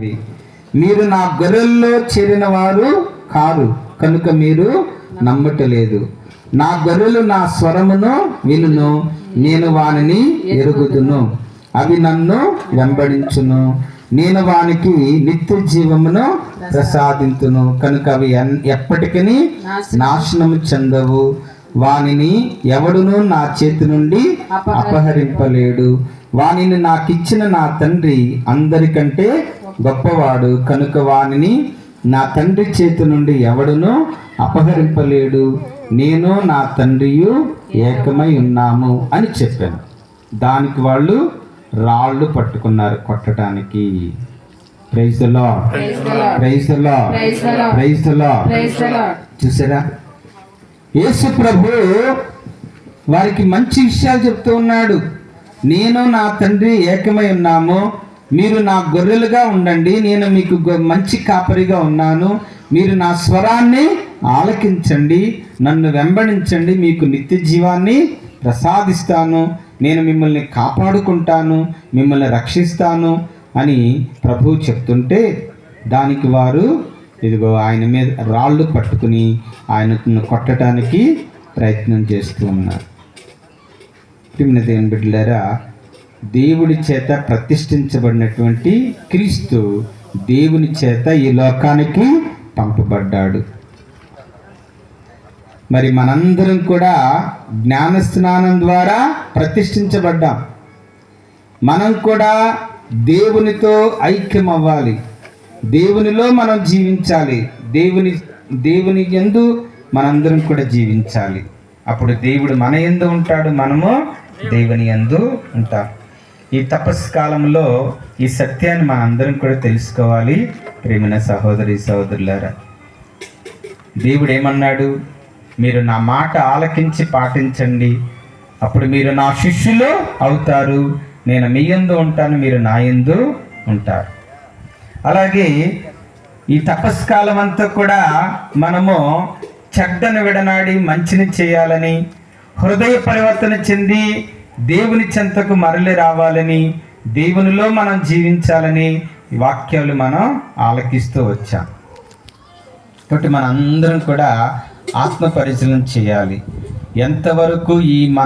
తండ్రి. మీరు నా గొర్రెల్లో చేరిన వారు కారు కనుక మీరు నమ్మటలేదు. నా గొర్రెలు నా స్వరమును వినును, నేను వానిని ఎరుగుదును, అవి నన్ను వెంబడించును, నేను వానికి నిత్య జీవమును ప్రసాదింతును, కనుక అవి ఎప్పటికీ నాశనము చెందవు. వానిని ఎవడును నా చేతి నుండి అపహరింపలేడు. వానిని నాకిచ్చిన నా తండ్రి అందరికంటే గొప్పవాడు కనుక వానిని నా తండ్రి చేతి నుండి ఎవడును అపహరింపలేడు. నేను నా తండ్రియు ఏకమై ఉన్నాము అని చెప్పాను. దానికి వాళ్ళు రాళ్ళు పట్టుకున్నారు కొట్టడానికి. Praise the Lord, praise the Lord, praise the Lord. చూసారా, యేసు ప్రభు వారికి మంచి విషయాలు చెప్తూ ఉన్నాడు. నేను నా తండ్రి ఏకమై ఉన్నాము, మీరు నా గొర్రెలుగా ఉండండి, నేను మీకు మంచి కాపరిగా ఉన్నాను, మీరు నా స్వరాన్ని ఆలకించండి, నన్ను వెంబడించండి, మీకు నిత్య జీవాన్ని ప్రసాదిస్తాను, నేను మిమ్మల్ని కాపాడుకుంటాను, మిమ్మల్ని రక్షిస్తాను అని ప్రభువు చెప్తుంటే దానికి వారు ఇదిగో ఆయన మీద రాళ్ళు పట్టుకుని ఆయనను కొట్టడానికి ప్రయత్నం చేస్తూ ఉన్నారు. దేవుని బిడ్డలారా, దేవుడి చేత ప్రతిష్ఠించబడినటువంటి క్రీస్తు దేవుని చేత ఈ లోకానికి పంపబడ్డాడు. మరి మనందరం కూడా జ్ఞాన స్నానం ద్వారా ప్రతిష్ఠించబడ్డాం. మనం కూడా దేవునితో ఐక్యం అవ్వాలి, దేవునిలో మనం జీవించాలి, దేవుని యందు మనందరం కూడా జీవించాలి. అప్పుడు దేవుడు మన యందు ఉంటాడు, మనము దేవుని యందు ఉంటాం. ఈ తపస్సు కాలంలో ఈ సత్యాన్ని మనందరం కూడా తెలుసుకోవాలి. ప్రేమైన సహోదరి సహోదరులారా, దేవుడు ఏమన్నాడు? మీరు నా మాట ఆలకించి పాటించండి, అప్పుడు మీరు నా శిష్యులు అవుతారు, నేను మీ యందు ఉంటాను, మీరు నా యందు ఉంటారు. అలాగే ఈ తపస్సు కాలం అంతా కూడా మనము చెడ్డను విడనాడి మంచిని చేయాలని, హృదయ పరివర్తన చెంది దేవుని చెంతకు మరలి రావాలని, దేవునిలో మనం జీవించాలని వాక్యాలు మనం ఆలకిస్తూ వచ్చాం. కాబట్టి మన అందరం కూడా ఆత్మ పరిశీలన చేయాలి. ఎంతవరకు ఈ మన